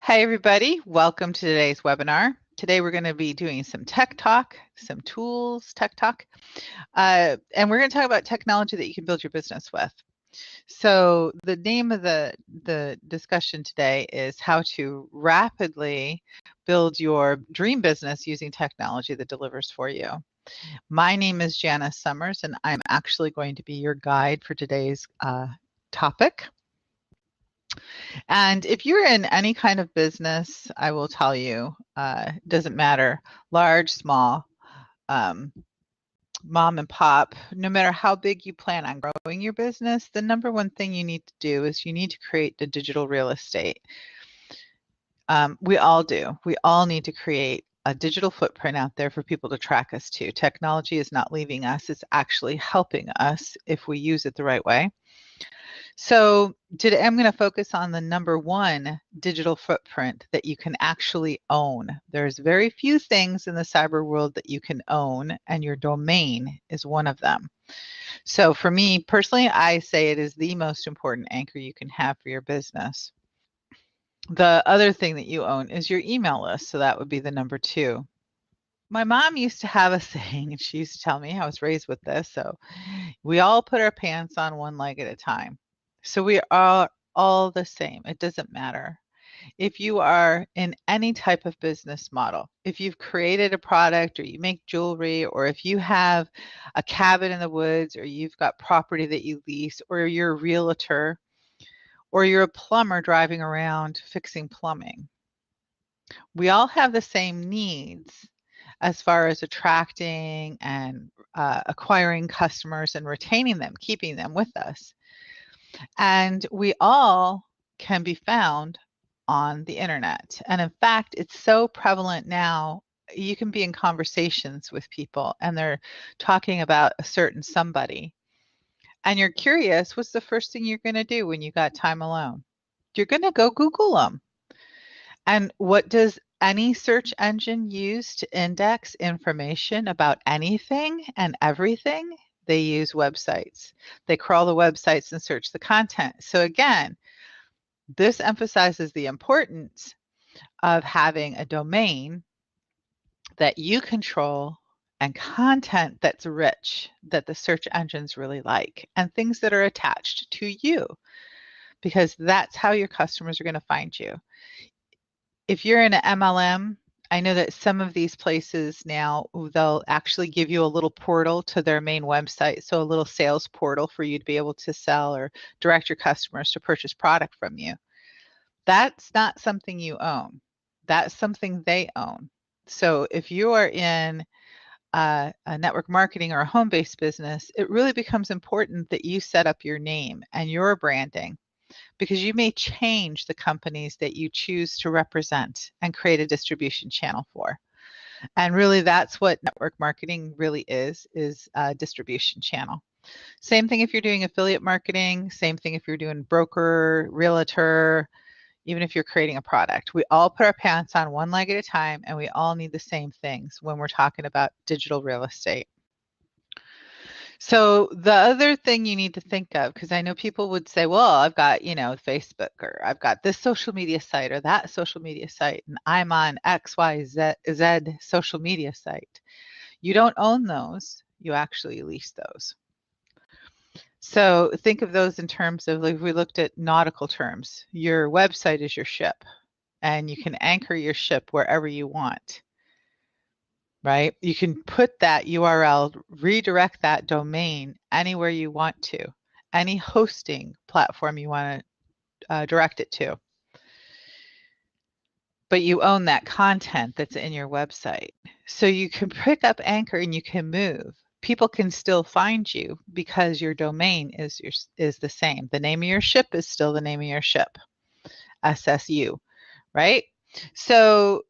Hi, everybody. Welcome to today's webinar. Today, we're going to be doing some tech talk, some tools, tech talk, and we're going to talk about technology that you can build your business with. So the name of the discussion today is how to rapidly build your dream business using technology that delivers for you. My name is Janice Summers, and I'm actually going to be your guide for today's topic. And if you're in any kind of business, I will tell you, doesn't matter, large, small, um, mom and pop, no matter how big you plan on growing your business, the number one thing you need to do is you need to create the digital real estate. We all do. We all need to create a digital footprint out there for people to track us to. Technology is not leaving us. It's actually helping us if we use it the right way. So today I'm going to focus on the number one digital footprint that you can actually own. There's very few things in the cyber world that you can own, and your domain is one of them. So for me personally, I say it is the most important anchor you can have for your business. The other thing that you own is your email list. So that would be the number two. My mom used to have a saying, and she used to tell me, I was raised with this. So we all put our pants on one leg at a time. So we are all the same. It doesn't matter. If you are in any type of business model, if you've created a product or you make jewelry, or if you have a cabin in the woods, or you've got property that you lease, or you're a realtor, or you're a plumber driving around fixing plumbing, we all have the same needs as far as attracting and acquiring customers and retaining them, keeping them with us. And we all can be found on the internet. And in fact, it's so prevalent now. You can be in conversations with people and they're talking about a certain somebody. And you're curious, what's the first thing you're going to do when you got time alone? You're going to go Google them. And what does any search engine use to index information about anything and everything? They use websites. They crawl the websites and search the content. So again, this emphasizes the importance of having a domain that you control and content that's rich, that the search engines really like, and things that are attached to you, because that's how your customers are going to find you. If you're in an MLM, I know that some of these places now, they'll actually give you a little portal to their main website. So a little sales portal for you to be able to sell or direct your customers to purchase product from you. That's not something you own. That's something they own. So if you are in a network marketing or a home-based business, it really becomes important that you set up your name and your branding, because you may change the companies that you choose to represent and create a distribution channel for. And really, that's what network marketing really is a distribution channel. Same thing if you're doing affiliate marketing, same thing if you're doing broker, realtor, even if you're creating a product. We all put our pants on one leg at a time, and we all need the same things when we're talking about digital real estate. So the other thing you need to think of, because I know people would say, well, I've got, Facebook, or I've got this social media site or that social media site, and I'm on XYZ social media site. You don't own those. You actually lease those. So think of those in terms of, like, if we looked at nautical terms, your website is your ship, and you can anchor your ship wherever you want, right? You can put that URL, redirect that domain anywhere you want to, any hosting platform you want to direct it to. But you own that content that's in your website. So you can pick up Anchor and you can move. People can still find you because your domain is the same. The name of your ship is still the name of your ship, SSU, right? So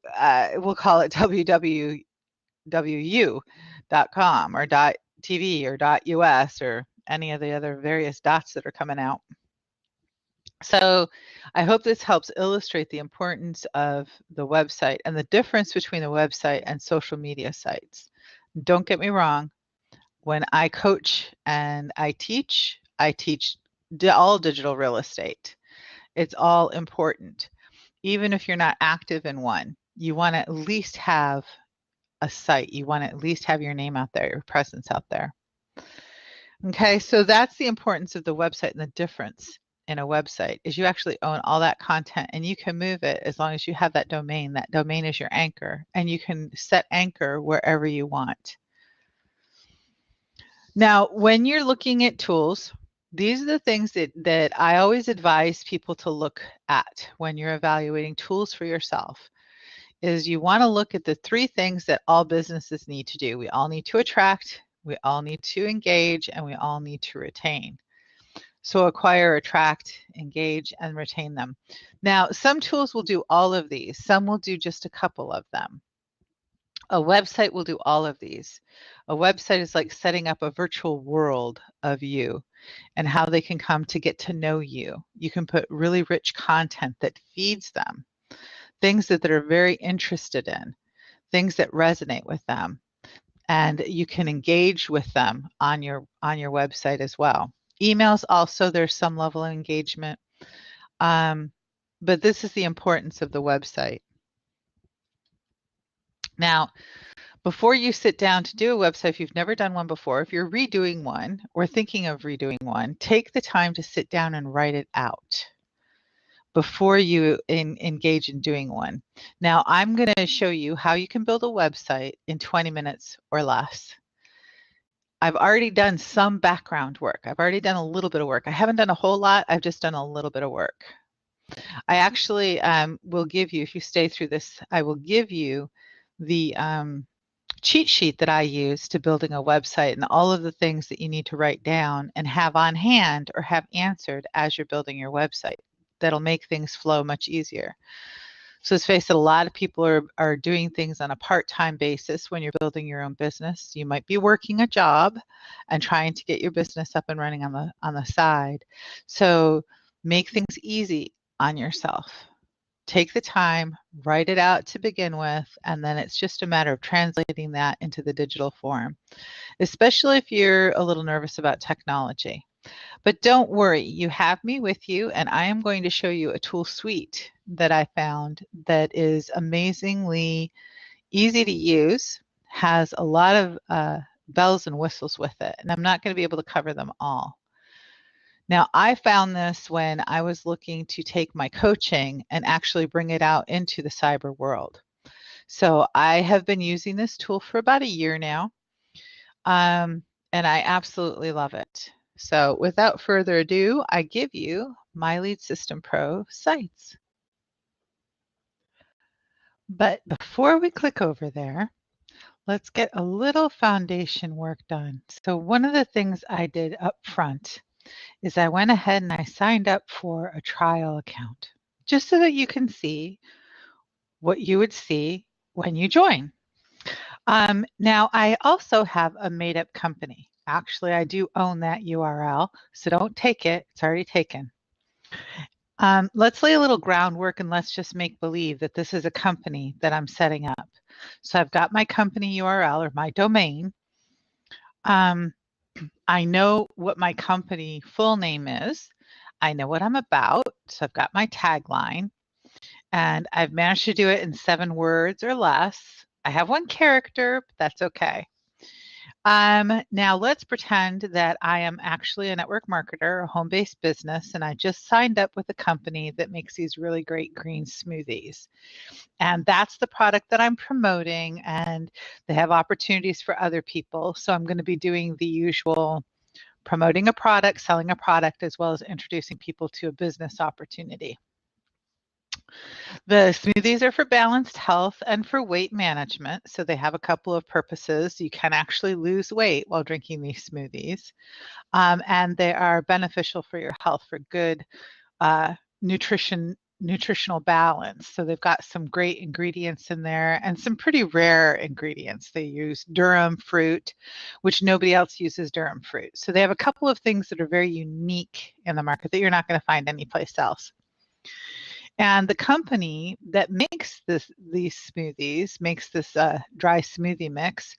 we'll call it www.com or .tv or .us or any of the other various dots that are coming out. So I hope this helps illustrate the importance of the website and the difference between the website and social media sites. Don't get me wrong. When I coach and I teach all digital real estate. It's all important. even if you're not active in one, you want to at least have a site. You want to at least have your name out there, your presence out there. Okay, so that's the importance of the website, and the difference in a website is you actually own all that content and you can move it as long as you have that domain. That domain is your anchor, and you can set anchor wherever you want. Now, when you're looking at tools, these are the things that I always advise people to look at when you're evaluating tools for yourself. Is you want to look at the 3 things that all businesses need to do. We all need to attract, we all need to engage, and we all need to retain. So acquire, attract, engage, and retain them. Now, some tools will do all of these. Some will do just a couple of them. A website will do all of these. A website is like setting up a virtual world of you and how they can come to get to know you. You can put really rich content that feeds them, things that they're very interested in, things that resonate with them, and you can engage with them on your website as well. Emails also, there's some level of engagement, but this is the importance of the website. Now, before you sit down to do a website, if you've never done one before, if you're redoing one or thinking of redoing one, take the time to sit down and write it out before you engage in doing one. Now, I'm going to show you how you can build a website in 20 minutes or less. I've already done some background work. I've already done a little bit of work. I haven't done a whole lot. I've just done a little bit of work. I actually will give you, if you stay through this, I will give you the cheat sheet that I use to building a website and all of the things that you need to write down and have on hand or have answered as you're building your website. That'll make things flow much easier. So let's face it, a lot of people are doing things on a part-time basis when you're building your own business. You might be working a job and trying to get your business up and running on the side. So make things easy on yourself. Take the time, write it out to begin with, and then it's just a matter of translating that into the digital form, especially if you're a little nervous about technology. But don't worry, you have me with you, and I am going to show you a tool suite that I found that is amazingly easy to use, has a lot of bells and whistles with it, and I'm not going to be able to cover them all. Now, I found this when I was looking to take my coaching and actually bring it out into the cyber world. So I have been using this tool for about a year now, and I absolutely love it. So without further ado, I give you My Lead System Pro sites. But before we click over there, let's get a little foundation work done. So one of the things I did up front is I went ahead and I signed up for a trial account, just so that you can see what you would see when you join. Now, I also have a made-up company. Actually, I do own that URL, so don't take it. It's already taken. Let's lay a little groundwork and let's just make believe that this is a company that I'm setting up. So I've got my company URL or my domain. I know what my company full name is. I know what I'm about. So I've got my tagline, and I've managed to do it in 7 words or less. I have 1 character, but that's okay. Now let's pretend that I am actually a network marketer, a home-based business, and I just signed up with a company that makes these really great green smoothies. And that's the product that I'm promoting, and they have opportunities for other people. So I'm going to be doing the usual promoting a product, selling a product, as well as introducing people to a business opportunity. The smoothies are for balanced health and for weight management. So they have a couple of purposes. You can actually lose weight while drinking these smoothies. And they are beneficial for your health, for good nutritional balance. So they've got some great ingredients in there and some pretty rare ingredients. They use durum fruit, which nobody else uses durum fruit. So they have a couple of things that are very unique in the market that you're not going to find anyplace else. And the company that makes these smoothies, makes this dry smoothie mix,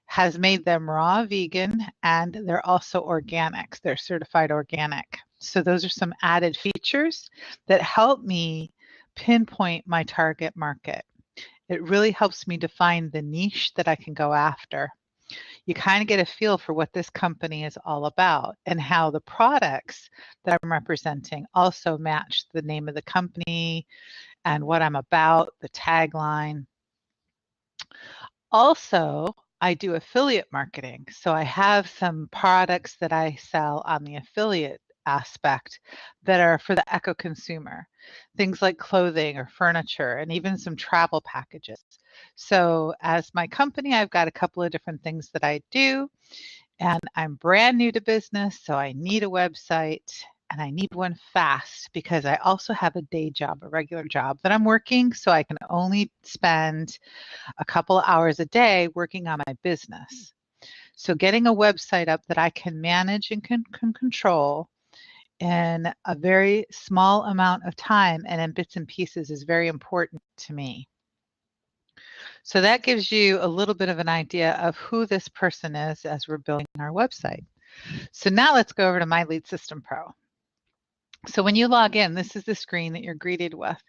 has made them raw vegan, and they're also organic. They're certified organic. So those are some added features that help me pinpoint my target market. It really helps me define the niche that I can go after. You kind of get a feel for what this company is all about and how the products that I'm representing also match the name of the company and what I'm about, the tagline. Also, I do affiliate marketing. So I have some products that I sell on the affiliate aspect that are for the eco consumer, things like clothing or furniture and even some travel packages. So as my company, I've got a couple of different things that I do, and I'm brand new to business, so I need a website and I need one fast because I also have a day job, a regular job that I'm working, so I can only spend a couple of hours a day working on my business. So getting a website up that I can manage and can control in a very small amount of time and in bits and pieces is very important to me. So that gives you a little bit of an idea of who this person is as we're building our website. So now let's go over to My Lead System Pro. So when you log in, this is the screen that you're greeted with.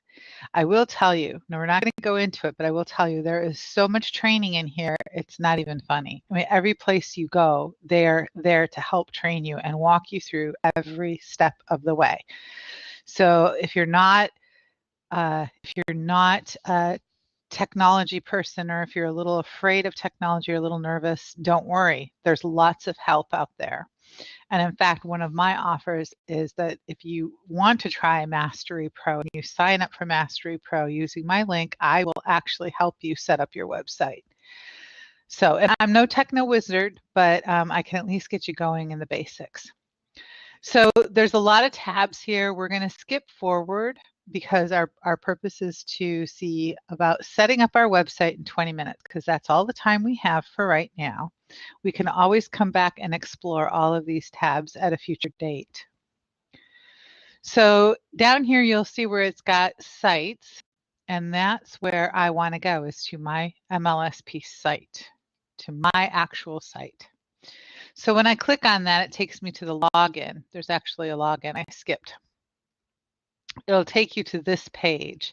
I will tell you, no, we're not going to go into it, but I will tell you there is so much training in here, it's not even funny. I mean, every place you go, they're there to help train you and walk you through every step of the way. So if you're not a technology person, or if you're a little afraid of technology or a little nervous, don't worry. There's lots of help out there. And in fact, one of my offers is that if you want to try Mastery Pro and you sign up for Mastery Pro using my link, I will actually help you set up your website. So, and I'm no techno wizard, but I can at least get you going in the basics. So there's a lot of tabs here. We're going to skip forward because our purpose is to see about setting up our website in 20 minutes, because that's all the time we have for right now. We can always come back and explore all of these tabs at a future date. So down here, you'll see where it's got sites, and that's where I want to go, is to my MLSP site, to my actual site. So when I click on that, it takes me to the login. There's actually a login I skipped. It'll take you to this page.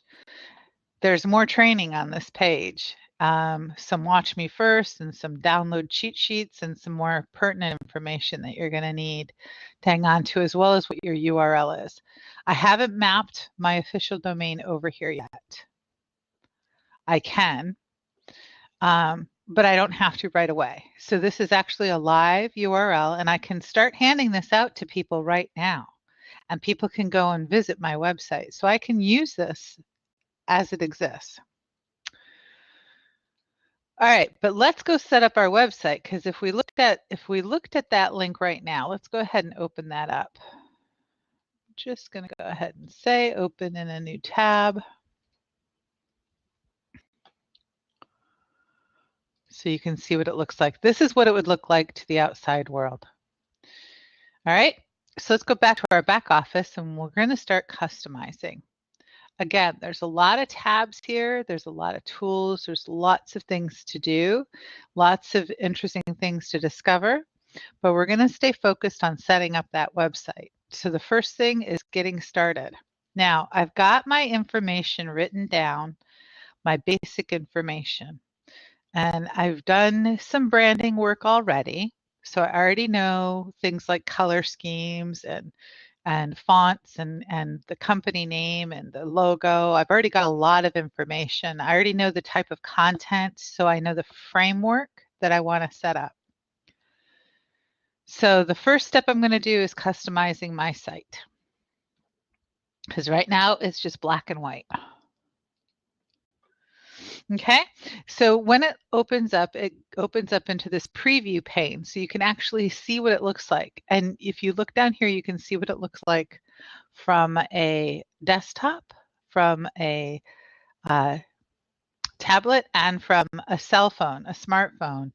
There's more training on this page. Some watch me first and some download cheat sheets and some more pertinent information that you're going to need to hang on to, as well as what your URL is. I haven't mapped my official domain over here yet. I can, but I don't have to right away. So this is actually a live URL, and I can start handing this out to people right now. And people can go and visit my website. So I can use this as it exists. All right, but let's go set up our website, because if we looked at that link right now, let's go ahead and open that up. Just going to go ahead and say open in a new tab. So you can see what it looks like. This is what it would look like to the outside world. All right, so let's go back to our back office and we're going to start customizing. Again, there's a lot of tabs here. There's a lot of tools. There's lots of things to do, lots of interesting things to discover, but we're going to stay focused on setting up that website. So the first thing is getting started. Now, I've got my information written down, my basic information, and I've done some branding work already. So I already know things like color schemes and fonts and the company name and the logo. I've already got a lot of information. I already know the type of content, so I know the framework that I want to set up. So the first step I'm going to do is customizing my site, because right now it's just black and white. Okay, so when it opens up into this preview pane, so you can actually see what it looks like. And if you look down here, you can see what it looks like from a desktop, from a tablet, and from a cell phone, a smartphone.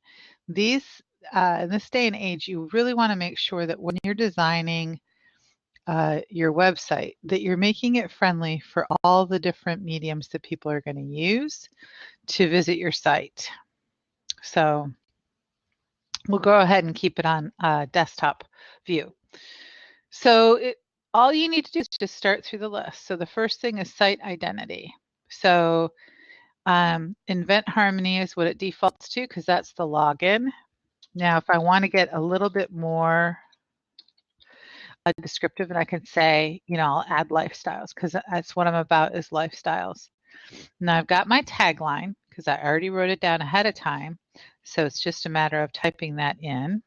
These, in this day and age, you really want to make sure that when you're designing your website, that you're making it friendly for all the different mediums that people are going to use to visit your site. So we'll go ahead and keep it on desktop view. So all you need to do is just start through the list. So the first thing is site identity. So Invent Harmony is what it defaults to because that's the login. Now, if I want to get a little bit more descriptive, and I can say, you know, I'll add lifestyles because that's what I'm about is lifestyles. Now I've got my tagline because I already wrote it down ahead of time. So it's just a matter of typing that in.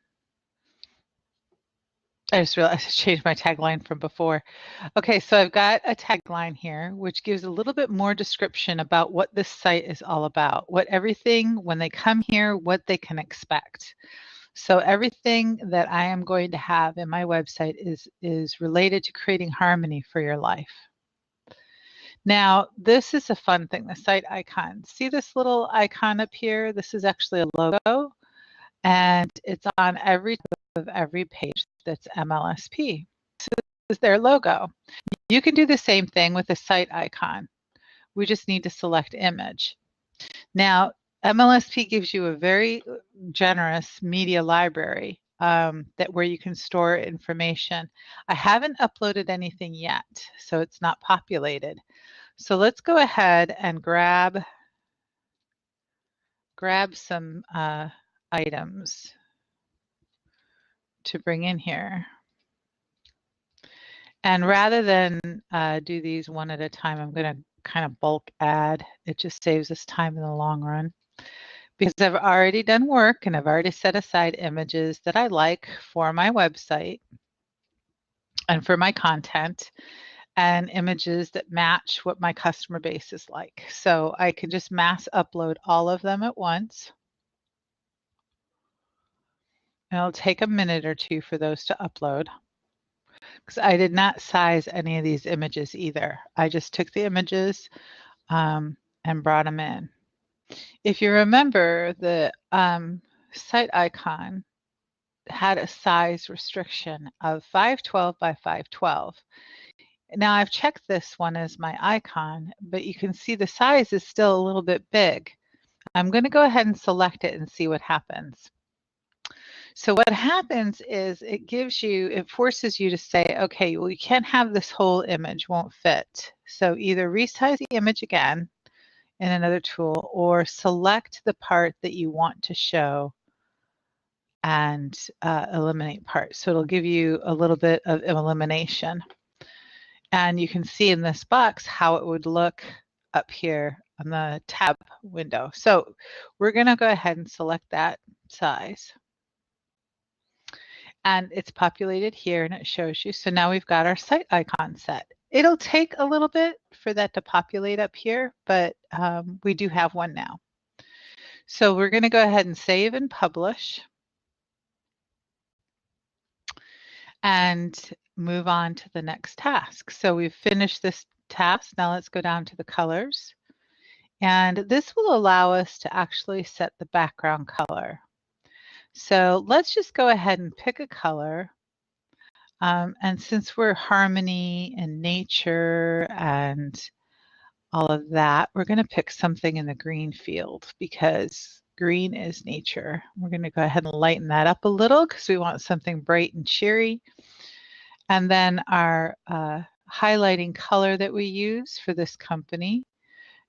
I just realized I changed my tagline from before. Okay, so I've got a tagline here, which gives a little bit more description about what this site is all about, what everything, when they come here, what they can expect. So everything that I am going to have in my website is related to creating harmony for your life. Now, this is a fun thing, the site icon. See this little icon up here? This is actually a logo, and it's on every page that's MLSP. So this is their logo. You can do the same thing with the site icon. We just need to select image. Now, MLSP gives you a very generous media library where you can store information. I haven't uploaded anything yet, so it's not populated. So let's go ahead and grab some items to bring in here. And rather than do these one at a time, I'm going to kind of bulk add. It just saves us time in the long run. Because I've already done work and I've already set aside images that I like for my website and for my content, and images that match what my customer base is like. So I can just mass upload all of them at once. And it'll take a minute or two for those to upload, because I did not size any of these images either. I just took the images and brought them in. If you remember, the site icon had a size restriction of 512 by 512. Now I've checked this one as my icon, but you can see the size is still a little bit big. I'm going to go ahead and select it and see what happens. So what happens is it forces you to say, okay, well, you can't have this whole image, won't fit. So either resize the image again in another tool or select the part that you want to show and eliminate parts. So it'll give you a little bit of elimination. And you can see in this box how it would look up here on the tab window. So we're going to go ahead and select that size. And it's populated here and it shows you. So now we've got our site icon set. It'll take a little bit for that to populate up here, but we do have one now. So we're going to go ahead and save and publish and move on to the next task. So we've finished this task. Now let's go down to the colors. And this will allow us to actually set the background color. So let's just go ahead and pick a color. And since we're harmony and nature and all of that, we're going to pick something in the green field because green is nature. We're going to go ahead and lighten that up a little because we want something bright and cheery. And then our highlighting color that we use for this company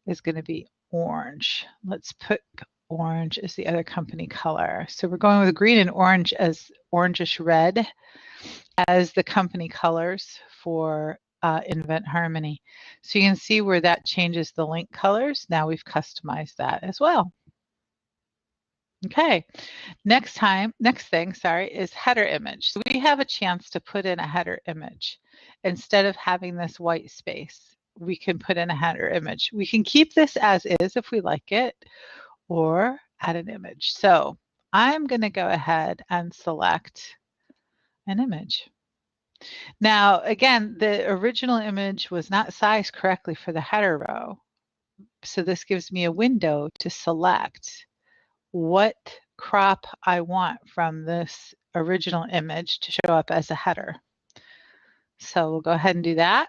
is going to be orange. Let's put orange as the other company color. So we're going with green and orange as orangish red as the company colors for Invent Harmony. So you can see where that changes the link colors. Now we've customized that as well. Okay, next thing, is header image. So we have a chance to put in a header image. Instead of having this white space, we can put in a header image. We can keep this as is if we like it, or add an image. So I'm going to go ahead and select an image. Now, again, the original image was not sized correctly for the header row. So this gives me a window to select what crop I want from this original image to show up as a header. So we'll go ahead and do that.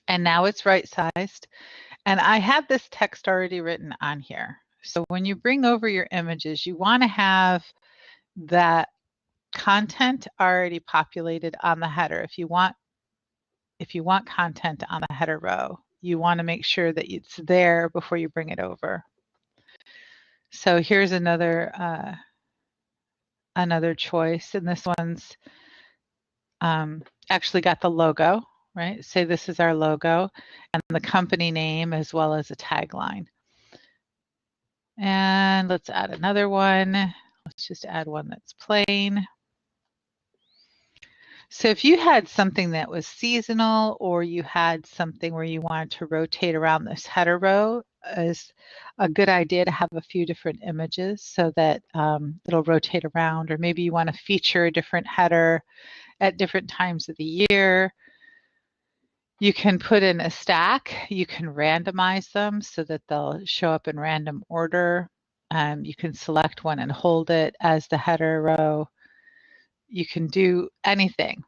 And now it's right sized. And I have this text already written on here. So when you bring over your images, you want to have that content already populated on the header. If you want content on the header row, you want to make sure that it's there before you bring it over. So here's another choice, and this one's actually got the logo, right? Say this is our logo and the company name as well as a tagline. And let's add another one. Let's just add one that's plain. So if you had something that was seasonal, or you had something where you wanted to rotate around this header row, is a good idea to have a few different images so that it'll rotate around. Or maybe you want to feature a different header at different times of the year. You can put in a stack. You can randomize them so that they'll show up in random order. You can select one and hold it as the header row. You can do anything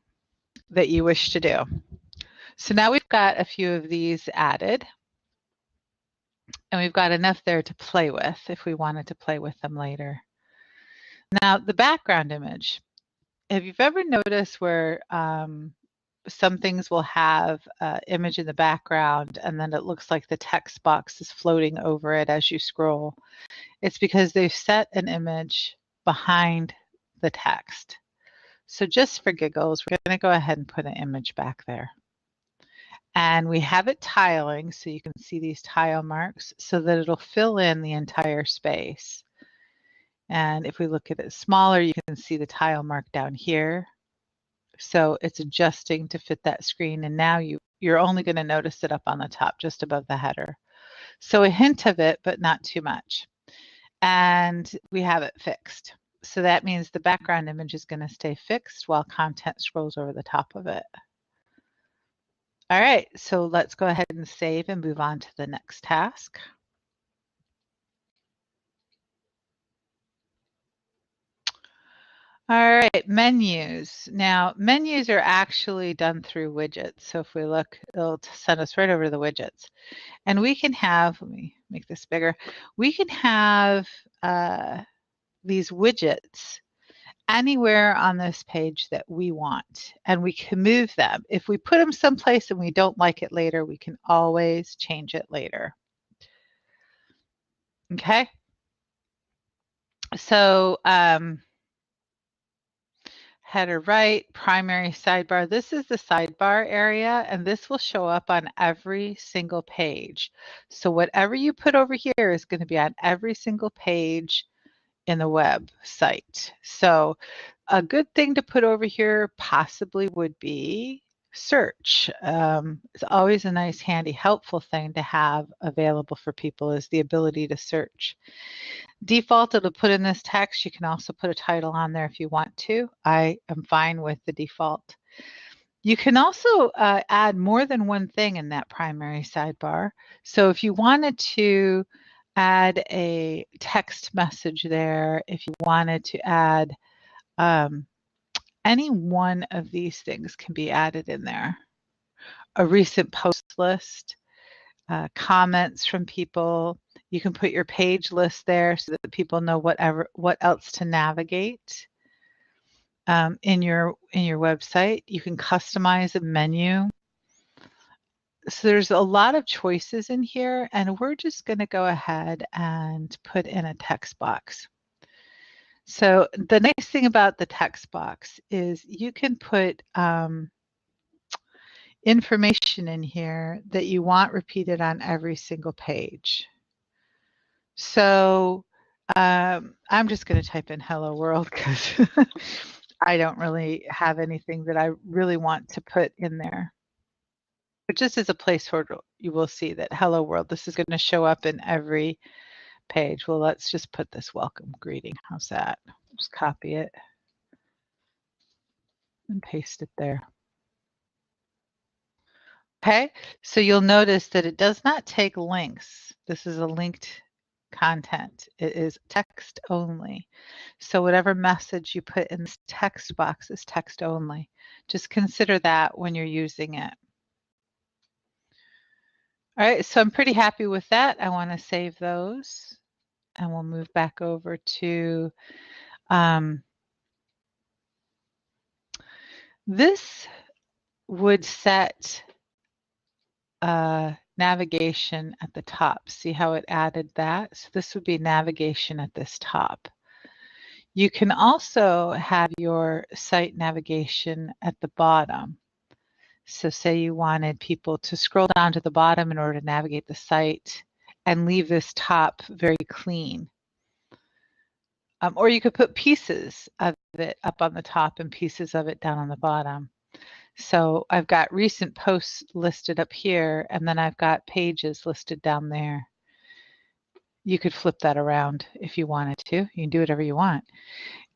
that you wish to do. So now we've got a few of these added, and we've got enough there to play with if we wanted to play with them later. Now, the background image. Have you ever noticed where some things will have an image in the background and then it looks like the text box is floating over it as you scroll? It's because they've set an image behind the text. So just for giggles, we're going to go ahead and put an image back there. And we have it tiling, so you can see these tile marks so that it'll fill in the entire space. And if we look at it smaller, you can see the tile mark down here. So it's adjusting to fit that screen. And now you're only going to notice it up on the top, just above the header. So a hint of it, but not too much. And we have it fixed. So that means the background image is going to stay fixed while content scrolls over the top of it. All right, so let's go ahead and save and move on to the next task. All right, menus. Now, menus are actually done through widgets. So if we look, it'll send us right over to the widgets. And we can have, let me make this bigger. We can have these widgets anywhere on this page that we want, and we can move them. If we put them someplace and we don't like it later, we can always change it later. Okay. So header right, primary sidebar. This is the sidebar area, and this will show up on every single page. So whatever you put over here is going to be on every single page in the website. So a good thing to put over here possibly would be search. It's always a nice, handy, helpful thing to have available for people, is the ability to search. Default, it'll put in this text. You can also put a title on there if you want to. I am fine with the default. You can also add more than one thing in that primary sidebar. So if you wanted to add a text message there, if you wanted to add any one of these things can be added in there. A recent post list, comments from people. You can put your page list there so that people know what else to navigate in your website. You can customize a menu. So there's a lot of choices in here, and we're just going to go ahead and put in a text box. So the nice thing about the text box is you can put information in here that you want repeated on every single page. So I'm just going to type in hello world because I don't really have anything that I really want to put in there. But just as a placeholder, you will see that hello world, this is going to show up in every page. Well, let's just put this welcome greeting. How's that? Just copy it and paste it there. Okay, so you'll notice that it does not take links. This is a linked content. It is text only. So whatever message you put in this text box is text only. Just consider that when you're using it. All right, so I'm pretty happy with that. I want to save those, and we'll move back over to This would set navigation at the top. See how it added that? So this would be navigation at this top. You can also have your site navigation at the bottom. So say you wanted people to scroll down to the bottom in order to navigate the site and leave this top very clean. Or you could put pieces of it up on the top and pieces of it down on the bottom. So I've got recent posts listed up here, and then I've got pages listed down there. You could flip that around if you wanted to. You can do whatever you want.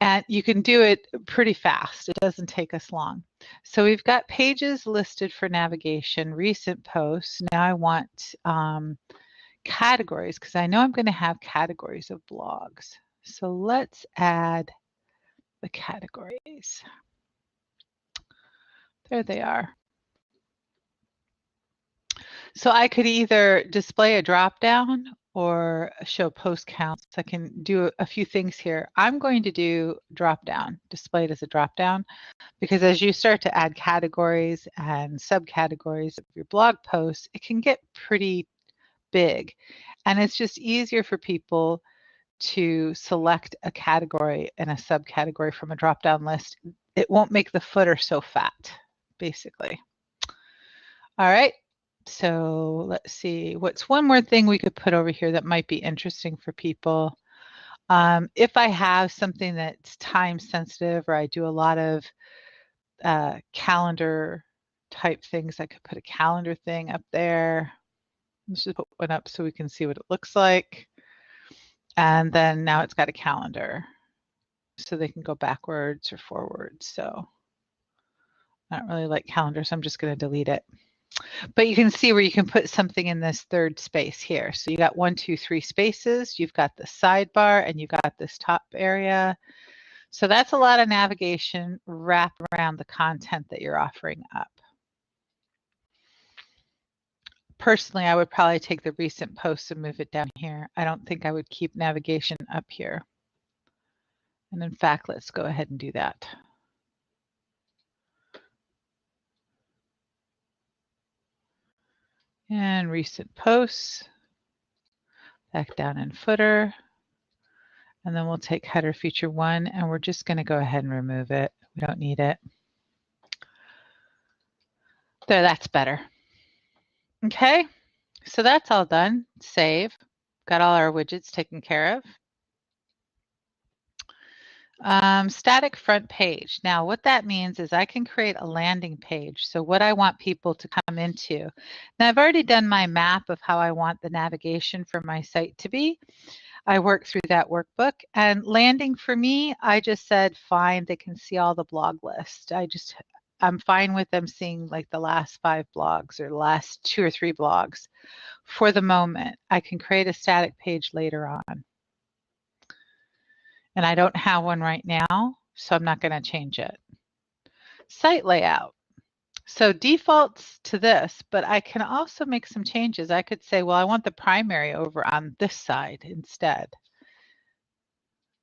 And you can do it pretty fast. It doesn't take us long. So we've got pages listed for navigation, recent posts. Now I want categories, because I know I'm going to have categories of blogs. So let's add the categories. There they are. So I could either display a drop down or show post counts. I can do a few things here. I'm going to do drop down, display it as a drop down, because as you start to add categories and subcategories of your blog posts, it can get pretty big. And it's just easier for people to select a category and a subcategory from a drop down list. It won't make the footer so fat, basically. All right. So let's see, what's one more thing we could put over here that might be interesting for people? If I have something that's time sensitive, or I do a lot of calendar type things, I could put a calendar thing up there. Let's just put one up so we can see what it looks like. And then now it's got a calendar, so they can go backwards or forwards. So I don't really like calendars, so I'm just going to delete it. But you can see where you can put something in this third space here. So you got 1, 2, 3 spaces. You've got the sidebar and you got this top area. So that's a lot of navigation wrapped around the content that you're offering up. Personally, I would probably take the recent posts and move it down here. I don't think I would keep navigation up here. And in fact, let's go ahead and do that. And recent posts, back down in footer. And then we'll take header feature 1, and we're just going to go ahead and remove it. We don't need it. There, that's better. Okay, so that's all done. Save. Got all our widgets taken care of. Static front page. Now what that means is I can create a landing page. So what I want people to come into. Now I've already done my map of how I want the navigation for my site to be. I worked through that workbook, and landing for me, I just said fine, they can see all the blog list. I'm fine with them seeing like the last 5 blogs or the last 2 or 3 blogs for the moment. I can create a static page later on. And I don't have one right now, so I'm not going to change it. Site layout. So defaults to this, but I can also make some changes. I could say, well, I want the primary over on this side instead.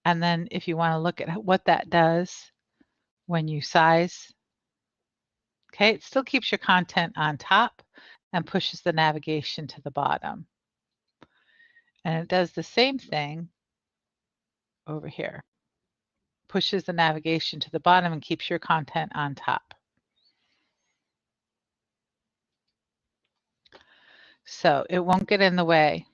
And then if you want to look at what that does when you size, okay, it still keeps your content on top and pushes the navigation to the bottom. And it does the same thing over here. Pushes the navigation to the bottom and keeps your content on top. So it won't get in the way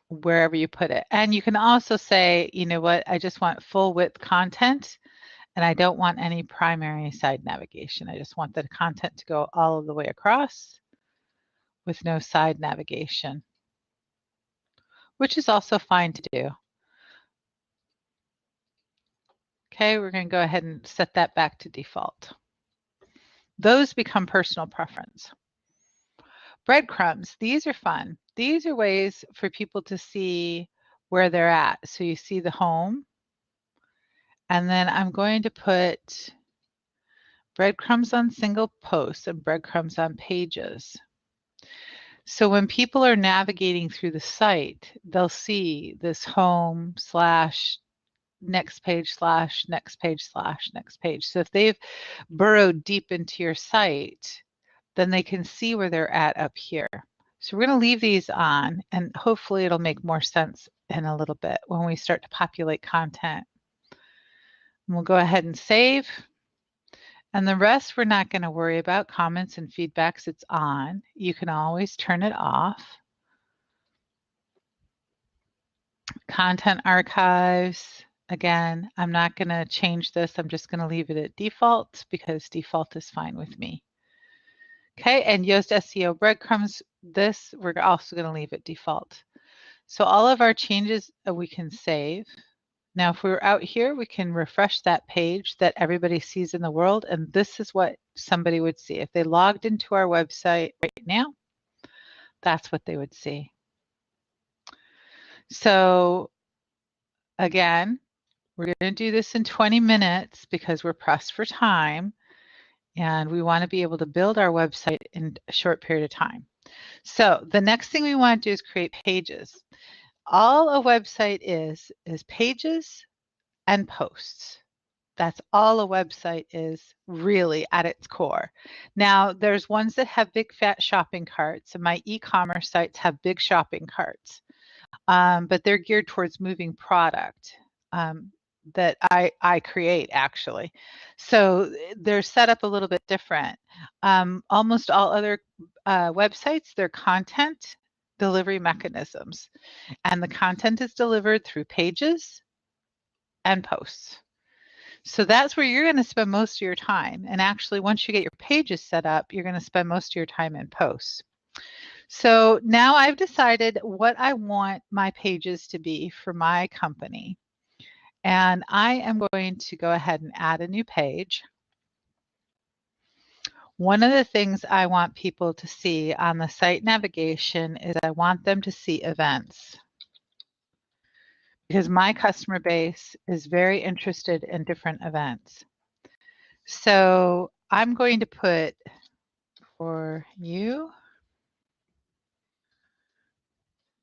wherever you put it. And you can also say, you know what, I just want full width content and I don't want any primary side navigation. I just want the content to go all of the way across with no side navigation, which is also fine to do. Okay, we're going to go ahead and set that back to default. Those become personal preference. Breadcrumbs, these are fun. These are ways for people to see where they're at. So you see the home, and then I'm going to put breadcrumbs on single posts and breadcrumbs on pages. So when people are navigating through the site, they'll see this home / next page slash next page slash next page. So if they've burrowed deep into your site, then they can see where they're at up here. So we're going to leave these on, and hopefully it'll make more sense in a little bit when we start to populate content. And we'll go ahead and save. And the rest we're not going to worry about. Comments and feedbacks, it's on. You can always turn it off. Content archives, again, I'm not going to change this. I'm just going to leave it at default because default is fine with me. Okay, and Yoast SEO breadcrumbs, this we're also going to leave at default. So all of our changes we can save. Now, if we were out here, we can refresh that page that everybody sees in the world, and this is what somebody would see. If they logged into our website right now, that's what they would see. So again, we're going to do this in 20 minutes because we're pressed for time, and we want to be able to build our website in a short period of time. So the next thing we want to do is create pages. All a website is pages and posts. That's all a website is really at its core. Now, there's ones that have big fat shopping carts, and my e-commerce sites have big shopping carts, but they're geared towards moving product that I create, actually. So they're set up a little bit different. Almost all other websites, they're content delivery mechanisms, and the content is delivered through pages and posts. So that's where you're going to spend most of your time. And actually, once you get your pages set up, you're going to spend most of your time in posts. So now I've decided what I want my pages to be for my company. And I am going to go ahead and add a new page. One of the things I want people to see on the site navigation is I want them to see events, because my customer base is very interested in different events. So I'm going to put for you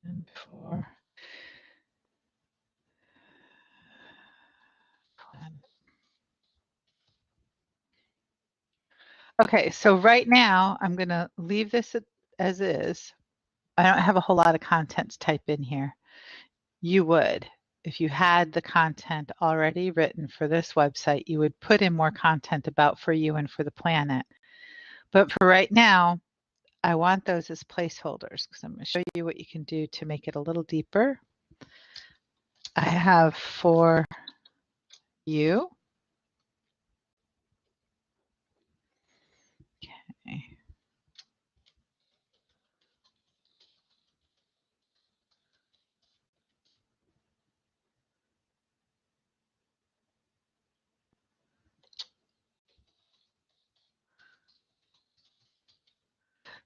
and for okay, so right now I'm going to leave this as is. I don't have a whole lot of content to type in here. You would. If you had the content already written for this website, you would put in more content about for you and for the planet. But for right now, I want those as placeholders because I'm going to show you what you can do to make it a little deeper. I have for you. Okay.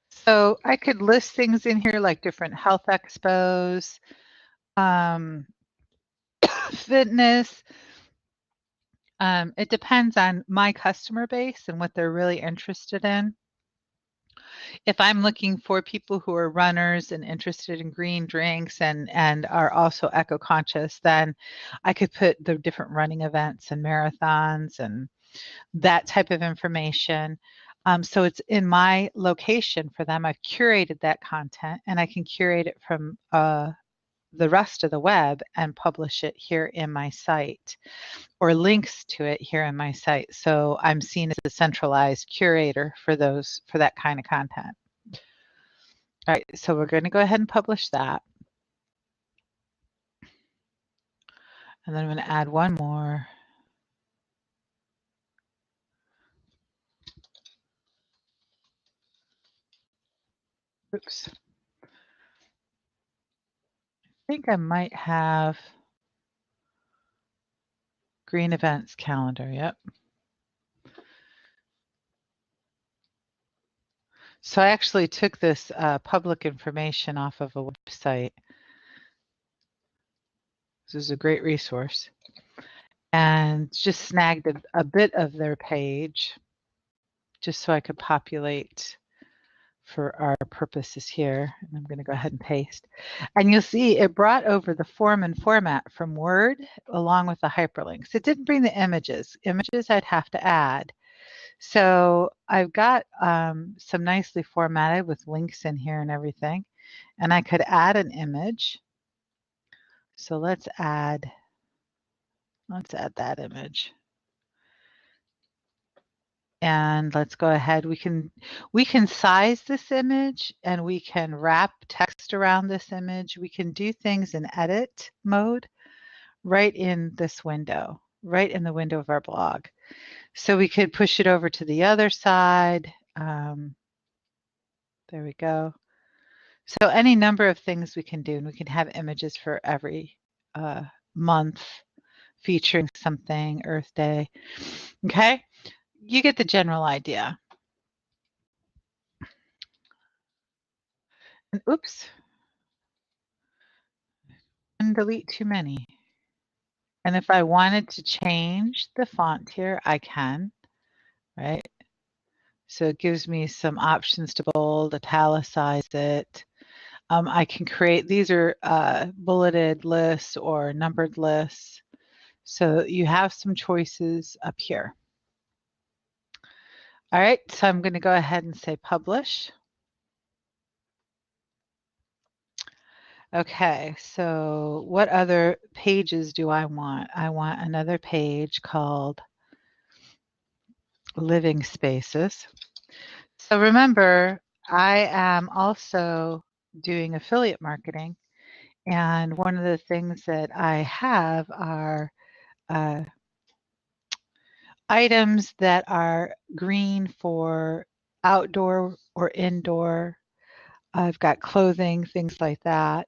So I could list things in here like different health expos, fitness. It depends on my customer base and what they're really interested in. If I'm looking for people who are runners and interested in green drinks and are also eco-conscious, then I could put the different running events and marathons and that type of information. So it's in my location for them. I've curated that content, and I can curate it from the rest of the web and publish it here in my site, or links to it here in my site. So I'm seen as a centralized curator for that kind of content. All right, so we're going to go ahead and publish that. And then I'm going to add one more. Oops. I think I might have green events calendar. Yep. So I actually took this public information off of a website. This is a great resource. And just snagged a bit of their page just so I could populate for our purposes here. And I'm going to go ahead and paste. And you'll see it brought over the form and format from Word along with the hyperlinks. It didn't bring the images. Images I'd have to add. So I've got some nicely formatted with links in here and everything. And I could add an image. So let's add that image. And let's go ahead. We can size this image and we can wrap text around this image. We can do things in edit mode right in this window, right in the window of our blog. So we could push it over to the other side. There we go. So any number of things we can do, and we can have images for every month featuring something, Earth Day. Okay, you get the general idea. And oops, and delete too many. And if I wanted to change the font here, I can, right? So it gives me some options to bold, italicize it. I can create, these are bulleted lists or numbered lists. So you have some choices up here. All right, so I'm going to go ahead and say publish. Okay, so what other pages do I want? I want another page called Living Spaces. So remember, I am also doing affiliate marketing. And one of the things that I have are items that are green for outdoor or indoor. I've got clothing, things like that,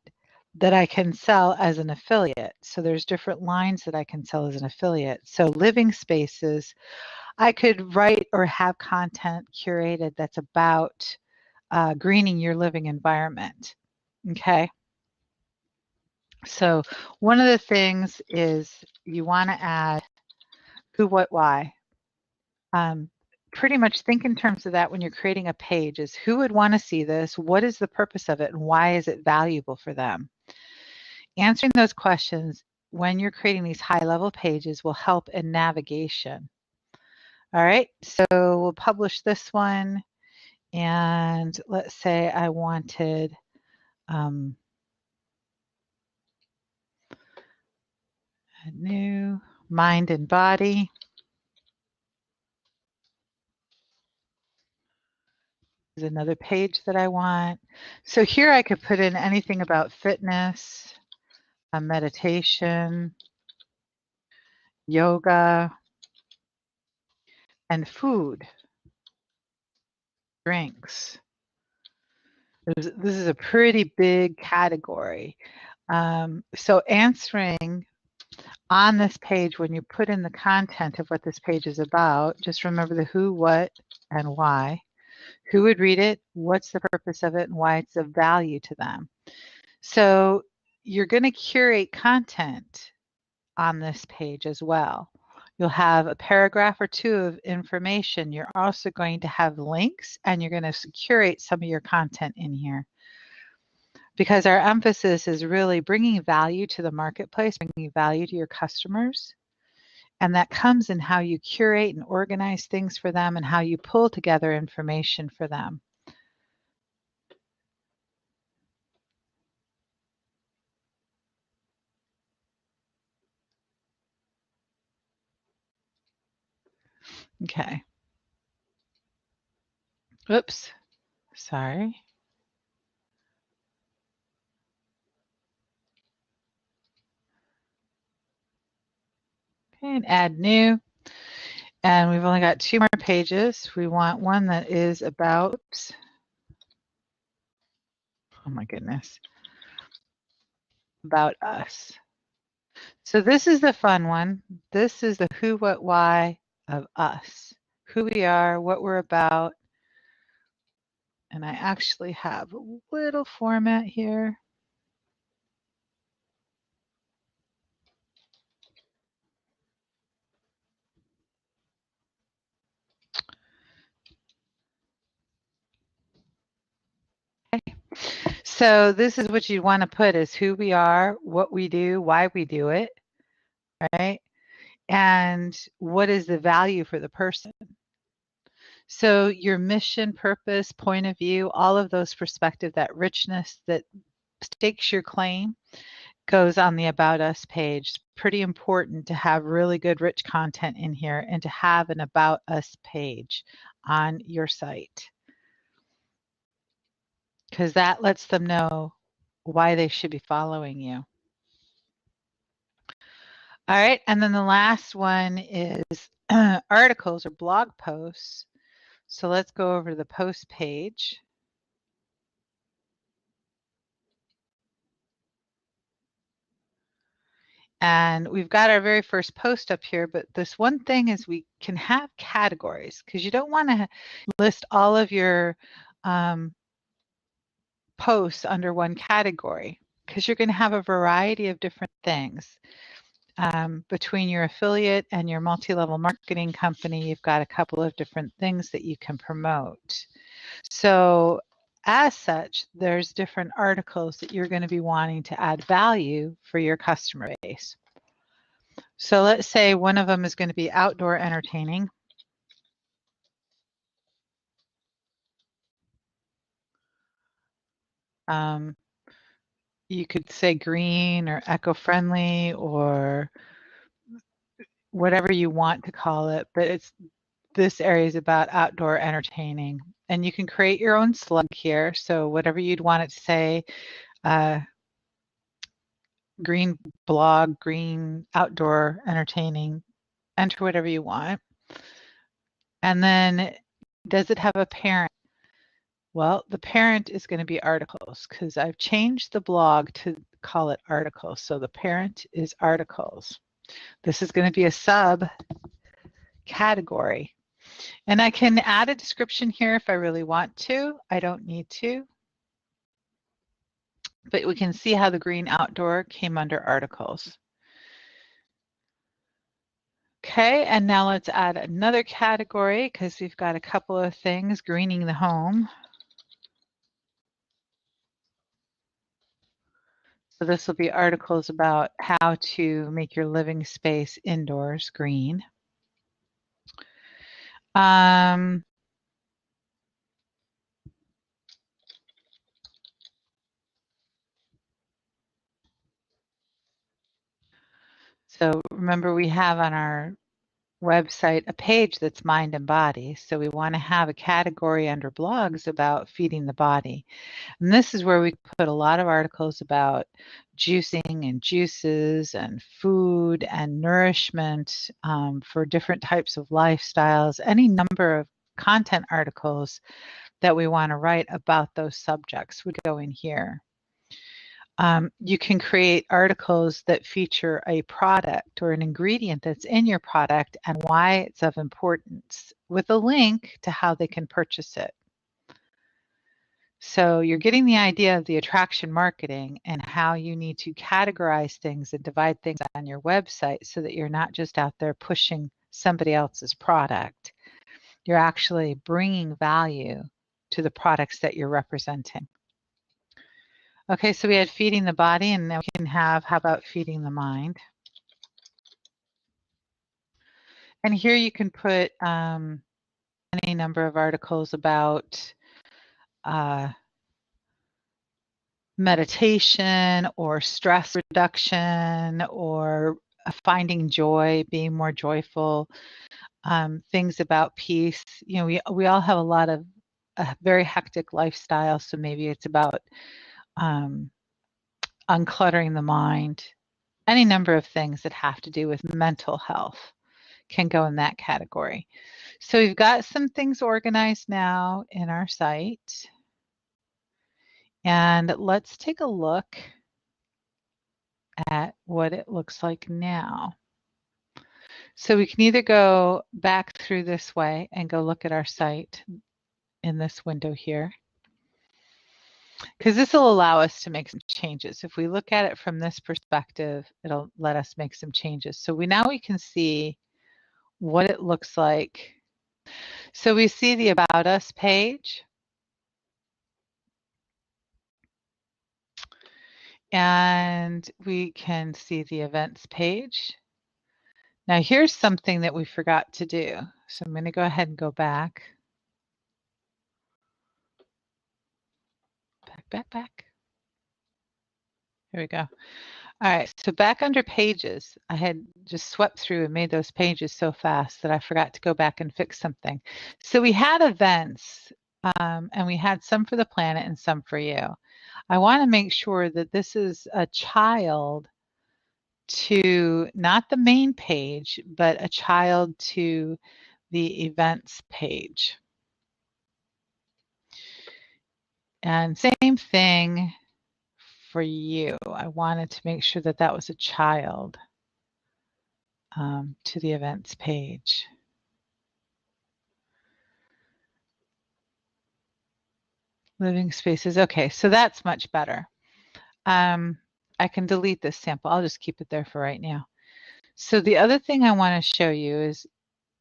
that I can sell as an affiliate. So there's different lines that I can sell as an affiliate. So living spaces, I could write or have content curated that's about greening your living environment. Okay. So one of the things is you want to add who, what, why. Pretty much think in terms of that when you're creating a page is who would want to see this, what is the purpose of it, and why is it valuable for them? Answering those questions when you're creating these high-level pages will help in navigation. All right, so we'll publish this one, and let's say I wanted a new mind and body. Is another page that I want. So here I could put in anything about fitness, meditation, yoga, and food, drinks. This is a pretty big category. So answering on this page, when you put in the content of what this page is about, just remember the who, what, and why. Who would read it? What's the purpose of it? And why it's of value to them? So you're going to curate content on this page as well. You'll have a paragraph or two of information. You're also going to have links, and you're going to curate some of your content in here. Because our emphasis is really bringing value to the marketplace, bringing value to your customers. And that comes in how you curate and organize things for them and how you pull together information for them. Okay. Oops. Sorry. Okay, and add new. And we've only got 2 more pages. We want one that is about, oh my goodness, about us. So this is the fun one. This is the who, what, why of us. Who we are, what we're about. And I actually have a little format here. So this is what you want to put is who we are, what we do, why we do it, right? And what is the value for the person. So your mission, purpose, point of view, all of those perspective, that richness that stakes your claim goes on the About Us page. It's pretty important to have really good, rich content in here and to have an About Us page on your site, because that lets them know why they should be following you. All right, and then the last one is articles or blog posts. So let's go over to the post page. And we've got our very first post up here, but this one thing is we can have categories, because you don't want to list all of your posts under one category, because you're going to have a variety of different things. Between your affiliate and your multi-level marketing company, you've got a couple of different things that you can promote. So as such, there's different articles that you're going to be wanting to add value for your customer base. So let's say one of them is going to be outdoor entertaining. You could say green or eco-friendly or whatever you want to call it, but this area is about outdoor entertaining. And you can create your own slug here. So whatever you'd want it to say, green blog, green outdoor entertaining, enter whatever you want. And then does it have a parent? Well, the parent is going to be articles, because I've changed the blog to call it articles. So the parent is articles. This is going to be a sub category. And I can add a description here if I really want to. I don't need to. But we can see how the green outdoor came under articles. Okay, and now let's add another category, because we've got a couple of things. Greening the home. So this will be articles about how to make your living space indoors green. So remember, we have on our website a page that's mind and body. So we want to have a category under blogs about feeding the body. And this is where we put a lot of articles about juicing and juices and food and nourishment for different types of lifestyles, any number of content articles that we want to write about those subjects would go in here. You can create articles that feature a product or an ingredient that's in your product and why it's of importance, with a link to how they can purchase it. So you're getting the idea of the attraction marketing and how you need to categorize things and divide things on your website so that you're not just out there pushing somebody else's product. You're actually bringing value to the products that you're representing. Okay, so we had feeding the body, and now we can have, how about feeding the mind? And here you can put any number of articles about meditation or stress reduction or finding joy, being more joyful, things about peace. You know, we all have a lot of a very hectic lifestyle, so maybe it's about uncluttering the mind. Any number of things that have to do with mental health can go in that category. So we've got some things organized now in our site. And let's take a look at what it looks like now. So we can either go back through this way and go look at our site in this window here, because this will allow us to make some changes. If we look at it from this perspective, it'll let us make some changes. So now we can see what it looks like. So we see the About Us page. And we can see the events page. Now here's something that we forgot to do. So I'm going to go ahead and go back. Back. Here we go. All right, so back under pages, I had just swept through and made those pages so fast that I forgot to go back and fix something. So we had events, and we had some for the planet and some for you. I want to make sure that this is a child to not the main page, but a child to the events page. And same thing for you. I wanted to make sure that that was a child to the events page. Living spaces. Okay, so that's much better. I can delete this sample. I'll just keep it there for right now. So the other thing I want to show you is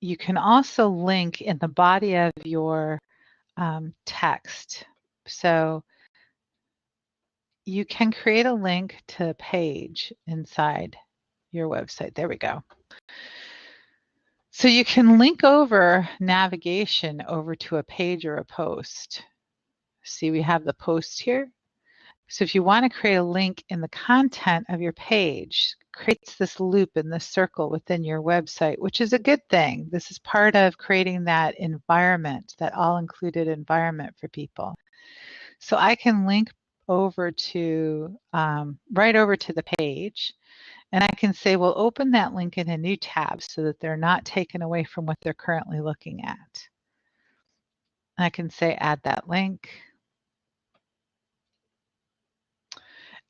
you can also link in the body of your text. So you can create a link to a page inside your website. There we go. So you can link over navigation over to a page or a post. See, we have the post here. So if you want to create a link in the content of your page, creates this loop in this circle within your website, which is a good thing. This is part of creating that environment, that all-included environment for people. So I can link over to, right over to the page, and I can say, well, open that link in a new tab so that they're not taken away from what they're currently looking at. I can say, add that link.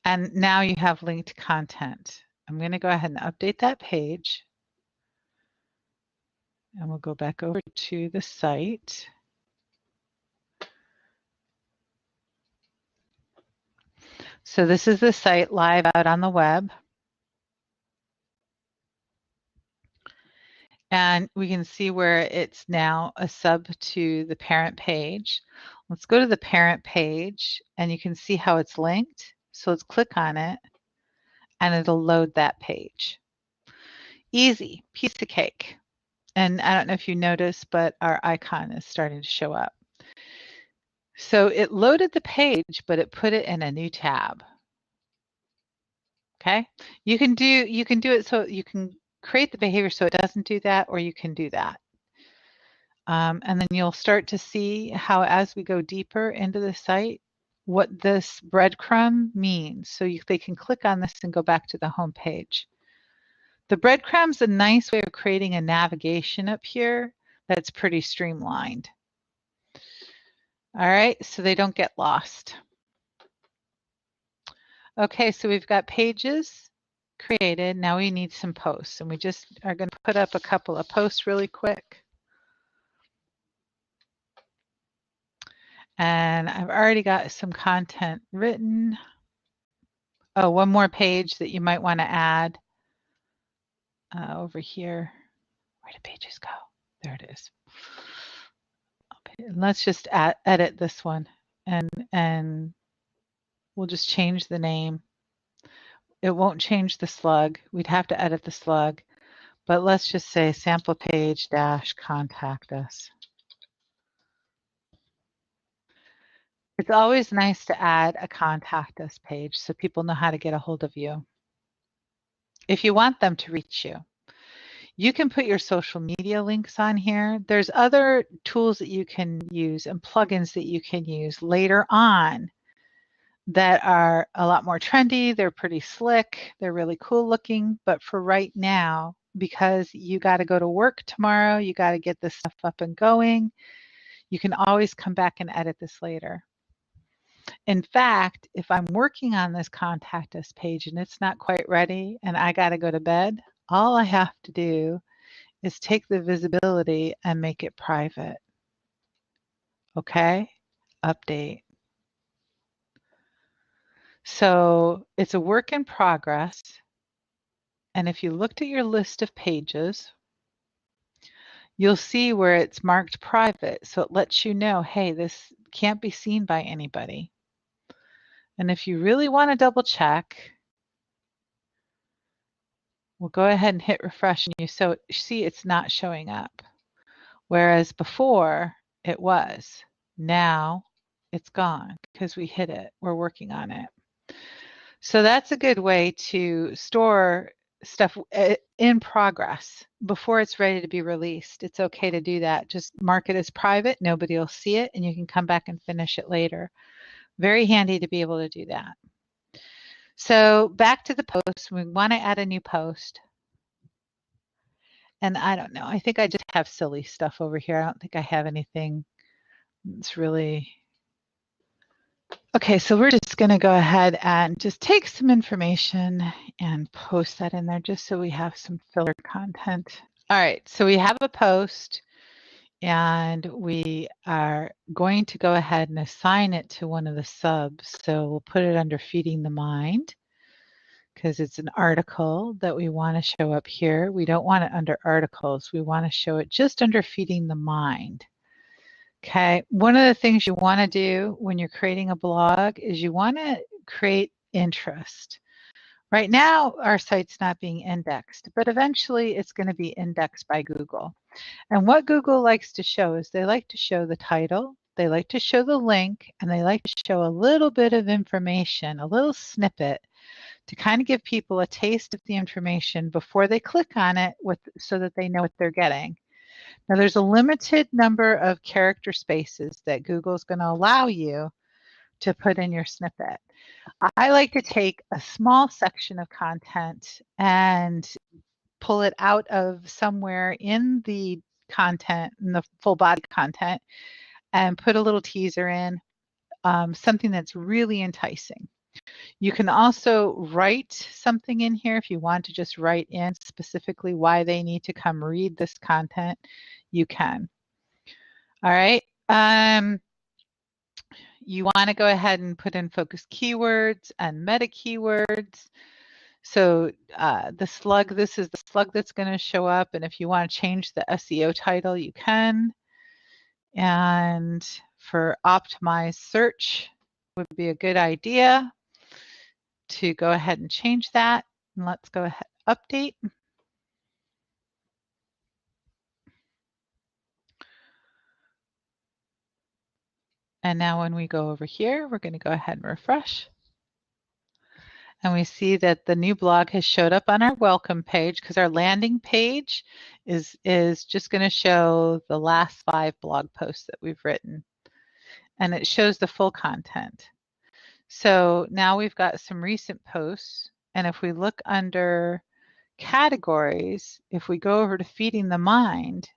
And now you have linked content. I'm going to go ahead and update that page. And we'll go back over to the site. So this is the site live out on the web. And we can see where it's now a sub to the parent page. Let's go to the parent page and you can see how it's linked. So let's click on it and it'll load that page. Easy, piece of cake. And I don't know if you noticed, but our icon is starting to show up. So it loaded the page, but it put it in a new tab. Okay, you can do it so you can create the behavior so it doesn't do that, or you can do that. And then you'll start to see how, as we go deeper into the site, what this breadcrumb means. So they can click on this and go back to the home page. The breadcrumb's a nice way of creating a navigation up here that's pretty streamlined. All right, so they don't get lost. Okay, so we've got pages created. Now we need some posts, and we just are going to put up a couple of posts really quick. And I've already got some content written. Oh, one more page that you might want to add over here. Where do pages go? There it is. Okay, and let's just edit this one, and we'll just change the name. It won't change the slug. We'd have to edit the slug, but let's just say sample page dash contact us. It's always nice to add a contact us page so people know how to get a hold of you. If you want them to reach you, you can put your social media links on here. There's other tools that you can use and plugins that you can use later on that are a lot more trendy. They're pretty slick. They're really cool looking. But for right now, because you got to go to work tomorrow, you got to get this stuff up and going, you can always come back and edit this later. In fact, if I'm working on this contact us page and it's not quite ready and I got to go to bed, all I have to do is take the visibility and make it private. Okay, update. So it's a work in progress. And if you looked at your list of pages, you'll see where it's marked private. So it lets you know, hey, this can't be seen by anybody. And if you really want to double check, we'll go ahead and hit refresh and you see it's not showing up. Whereas before it was. Now it's gone because we hit it. We're working on it. So that's a good way to store stuff in progress before it's ready to be released. It's okay to do that. Just mark it as private. Nobody will see it and you can come back and finish it later. Very handy to be able to do that. So back to the post. We want to add a new post. And I don't know. I think I just have silly stuff over here. I don't think I have anything that's really... Okay, so we're just going to go ahead and just take some information and post that in there just so we have some filler content. All right, so we have a post and we are going to go ahead and assign it to one of the subs. So we'll put it under Feeding the Mind because it's an article that we want to show up here. We don't want it under articles. We want to show it just under Feeding the Mind. Okay, one of the things you want to do when you're creating a blog is you want to create interest. Right now, our site's not being indexed, but eventually it's going to be indexed by Google. And what Google likes to show is they like to show the title, they like to show the link, and they like to show a little bit of information, a little snippet to kind of give people a taste of the information before they click on it so that they know what they're getting. Now, there's a limited number of character spaces that Google's going to allow you to put in your snippet. I like to take a small section of content and pull it out of somewhere in the content, in the full body content, and put a little teaser in, something that's really enticing. You can also write something in here if you want to just write in specifically why they need to come read this content, you can. All right. You want to go ahead and put in focus keywords and meta keywords. So the slug, this is the slug that's going to show up. And if you want to change the SEO title, you can. And for optimized search would be a good idea to go ahead and change that. And let's go ahead, update. And now when we go over here, we're going to go ahead and refresh. And we see that the new blog has showed up on our welcome page because our landing page is just going to show the last 5 blog posts that we've written. And it shows the full content. So now we've got some recent posts. And if we look under categories, if we go over to Feeding the Mind,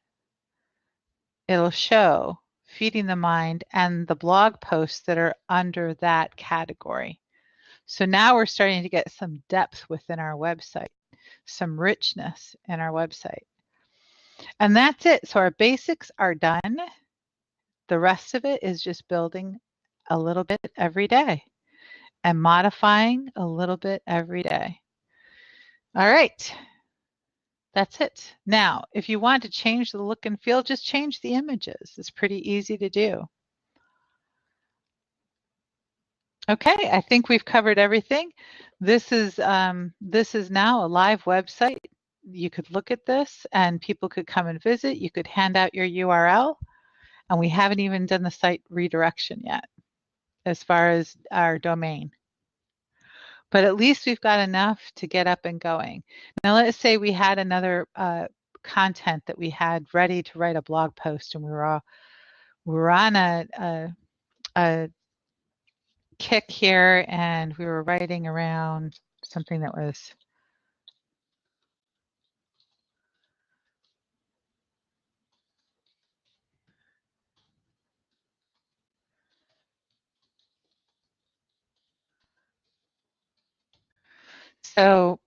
it'll show Feeding the Mind and the blog posts that are under that category. So now we're starting to get some depth within our website, some richness in our website. And that's it. So our basics are done. The rest of it is just building a little bit every day and modifying a little bit every day. All right. That's it. Now, if you want to change the look and feel, just change the images. It's pretty easy to do. Okay, I think we've covered everything. This is now a live website. You could look at this and people could come and visit. You could hand out your URL, and we haven't even done the site redirection yet as far as our domain. But at least we've got enough to get up and going. Now let's say we had another content that we had ready to write a blog post, and we were on a kick here, and we were writing around something that was so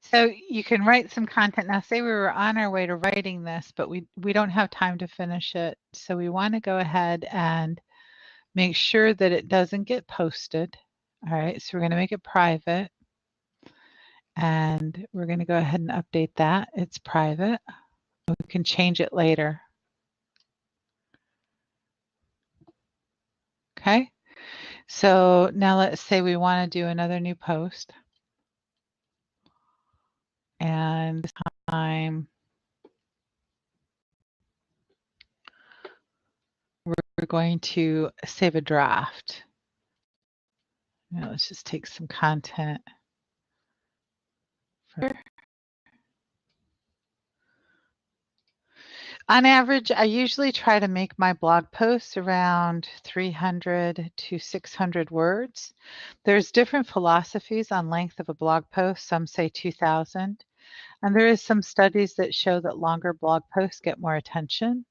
so you can write some content. Now say we were on our way to writing this, but we don't have time to finish it. So we want to go ahead and make sure that it doesn't get posted. All right, so we're going to make it private. And we're going to go ahead and update that. It's private. We can change it later. Okay. So now let's say we want to do another new post. And this time we're going to save a draft. Now let's just take some content. On average, I usually try to make my blog posts around 300 to 600 words. There's different philosophies on length of a blog post. Some say 2,000. And there is some studies that show that longer blog posts get more attention.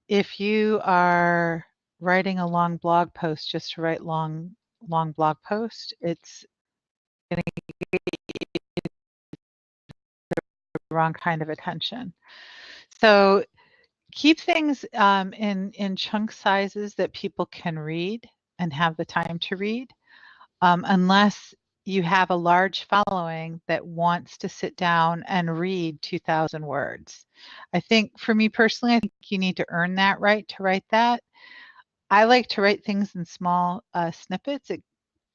If you are writing a long blog post just to write long blog post, it's going to get the wrong kind of attention. So keep things in chunk sizes that people can read and have the time to read, unless you have a large following that wants to sit down and read 2,000 words. I think for me personally, I think you need to earn that right to write that. I like to write things in small snippets. It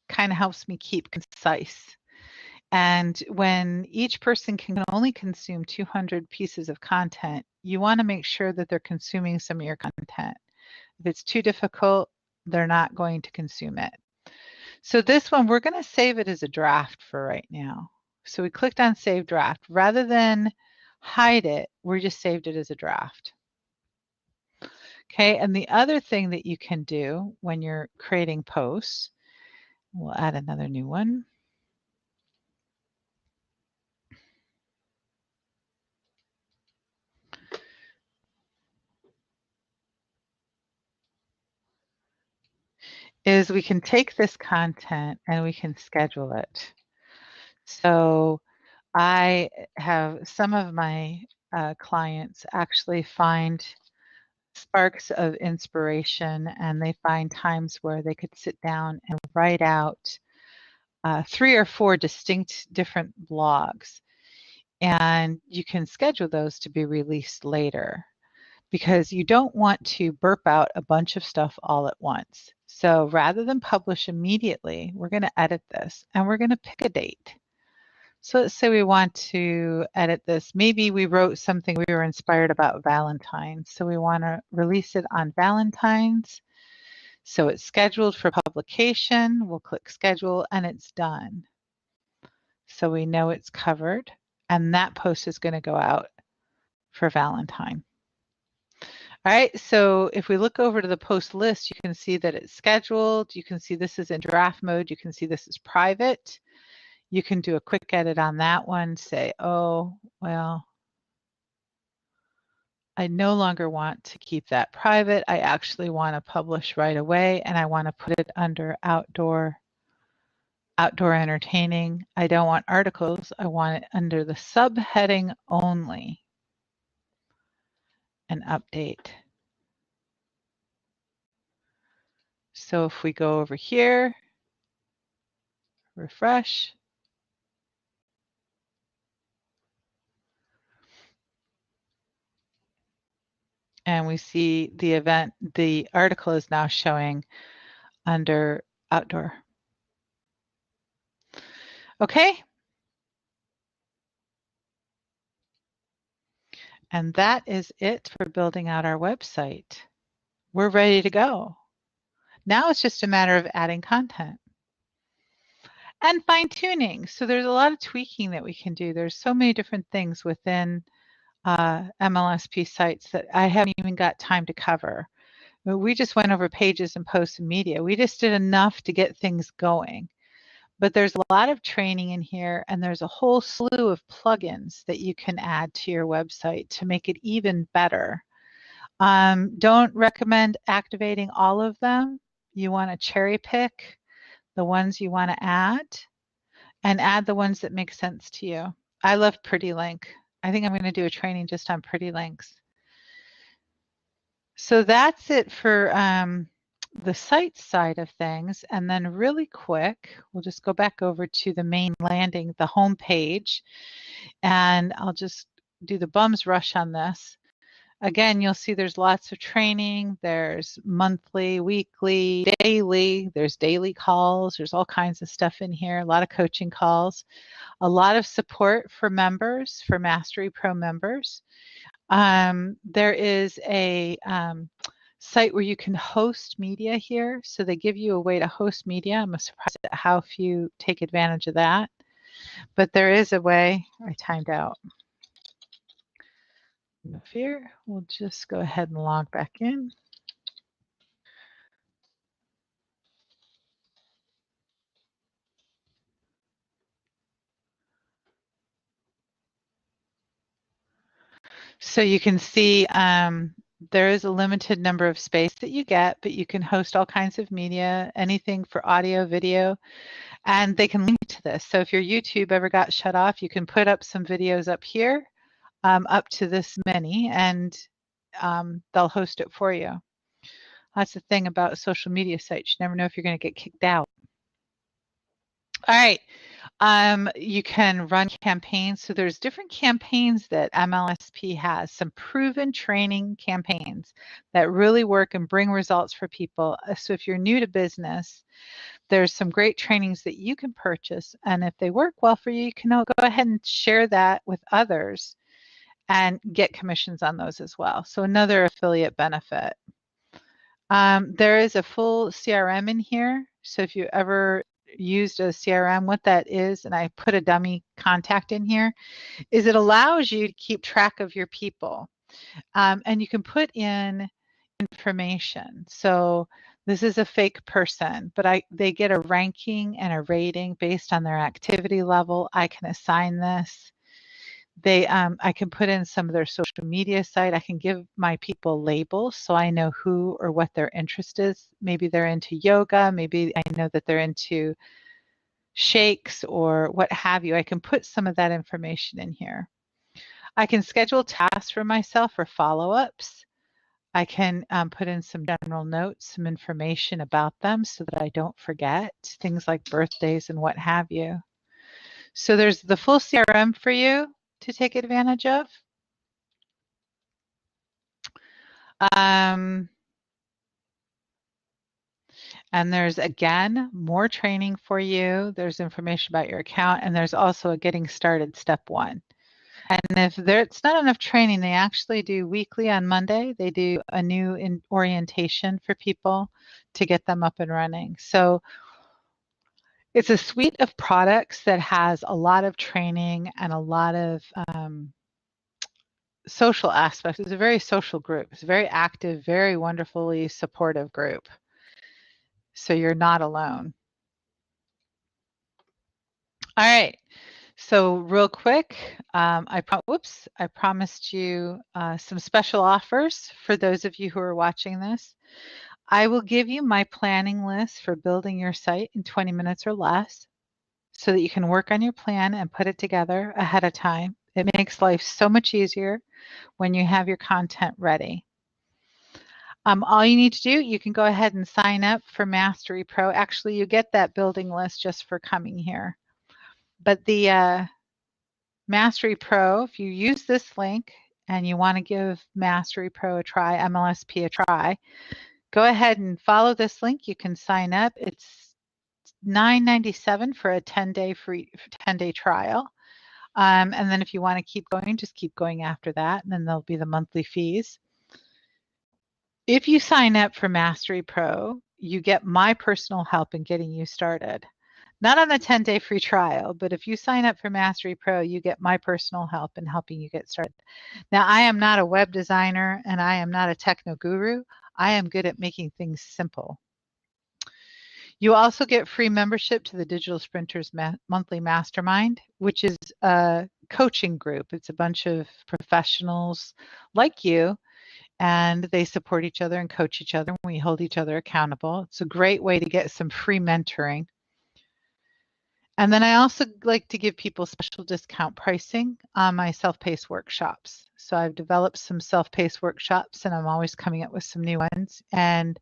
kind of helps me keep concise. And when each person can only consume 200 pieces of content, you want to make sure that they're consuming some of your content. If it's too difficult, they're not going to consume it. So this one, we're going to save it as a draft for right now. So we clicked on Save Draft. Rather than hide it, we just saved it as a draft. Okay, and the other thing that you can do when you're creating posts, we'll add another new one. Is we can take this content and we can schedule it. So I have some of my clients actually find sparks of inspiration, and they find times where they could sit down and write out 3 or 4 distinct different blogs. And you can schedule those to be released later, because you don't want to burp out a bunch of stuff all at once. So rather than publish immediately, we're going to edit this and we're going to pick a date. So let's say we want to edit this. Maybe we wrote something we were inspired about Valentine's. So we want to release it on Valentine's. So it's scheduled for publication. We'll click schedule and it's done. So we know it's covered, and that post is going to go out for Valentine. All right, so if we look over to the post list, you can see that it's scheduled. You can see this is in draft mode. You can see this is private. You can do a quick edit on that one, say, oh, well, I no longer want to keep that private. I actually want to publish right away, and I want to put it under outdoor entertaining. I don't want articles. I want it under the subheading only. And update. So if we go over here, refresh, and we see the event, the article is now showing under outdoor. Okay. And that is it for building out our website. We're ready to go. Now it's just a matter of adding content and fine tuning. So there's a lot of tweaking that we can do. There's so many different things within MLSP sites that I haven't even got time to cover. We just went over pages and posts and media. We just did enough to get things going. But there's a lot of training in here, and there's a whole slew of plugins that you can add to your website to make it even better. Don't recommend activating all of them. You want to cherry pick the ones you want to add and add the ones that make sense to you. I love Pretty Link. I think I'm going to do a training just on Pretty Links. So that's it for the site side of things. And then really quick, we'll just go back over to the main landing, the home page, and I'll just do the bums rush on this. Again, you'll see there's lots of training. There's monthly, weekly, daily. There's daily calls. There's all kinds of stuff in here, a lot of coaching calls, a lot of support for members, for Mastery Pro members. There is a site where you can host media here. So they give you a way to host media. I'm surprised at how few take advantage of that. But there is a way. I timed out. No fear. We'll just go ahead and log back in. So you can see there is a limited number of space that you get, but you can host all kinds of media, anything for audio, video, and they can link to this. So if your YouTube ever got shut off, you can put up some videos up here, up to this many, and they'll host it for you. That's the thing about social media sites. You never know if you're going to get kicked out. All right. You can run campaigns. So there's different campaigns that MLSP has, some proven training campaigns that really work and bring results for people. So if you're new to business, there's some great trainings that you can purchase. And if they work well for you, you can go ahead and share that with others and get commissions on those as well. So another affiliate benefit. There is a full CRM in here. So if you ever used a CRM, what that is, and I put a dummy contact in here, is it allows you to keep track of your people. And you can put in information. So this is a fake person, but they get a ranking and a rating based on their activity level. I can assign this. I can put in some of their social media site. I can give my people labels so I know who or what their interest is. Maybe they're into yoga. Maybe I know that they're into shakes or what have you. I can put some of that information in here. I can schedule tasks for myself or follow-ups. I can put in some general notes, some information about them so that I don't forget, things like birthdays and what have you. So there's the full CRM for you to take advantage of. And there's, again, more training for you. There's information about your account, and there's also a getting started step 1. And if it's not enough training, they actually do weekly on Monday. They do a new orientation for people to get them up and running. So it's a suite of products that has a lot of training and a lot of social aspects. It's a very social group. It's a very active, very wonderfully supportive group. So you're not alone. All right. So real quick, I promised you some special offers for those of you who are watching this. I will give you my planning list for building your site in 20 minutes or less so that you can work on your plan and put it together ahead of time. It makes life so much easier when you have your content ready. All you need to do, you can go ahead and sign up for Mastery Pro. Actually, you get that building list just for coming here. But the Mastery Pro, if you use this link and you want to give Mastery Pro a try, MLSP a try, go ahead and follow this link. You can sign up. It's $9.97 for a 10-day free 10-day trial. And then if you want to keep going, just keep going after that. And then there'll be the monthly fees. If you sign up for Mastery Pro, you get my personal help in getting you started. Not on the 10-day free trial, but if you sign up for Mastery Pro, you get my personal help in helping you get started. Now, I am not a web designer and I am not a techno guru. I am good at making things simple. You also get free membership to the Digital Sprinters Monthly Mastermind, which is a coaching group. It's a bunch of professionals like you, and they support each other and coach each other. We hold each other accountable. It's a great way to get some free mentoring. And then I also like to give people special discount pricing on my self-paced workshops. So I've developed some self-paced workshops and I'm always coming up with some new ones. And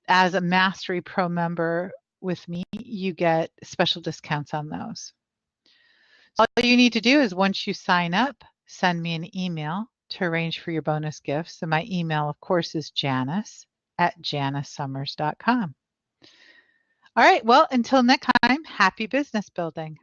as a Mastery Pro member with me, you get special discounts on those. So all you need to do is once you sign up, send me an email to arrange for your bonus gifts. And my email, of course, is janice@janicesummers.com. All right, well, until next time, happy business building.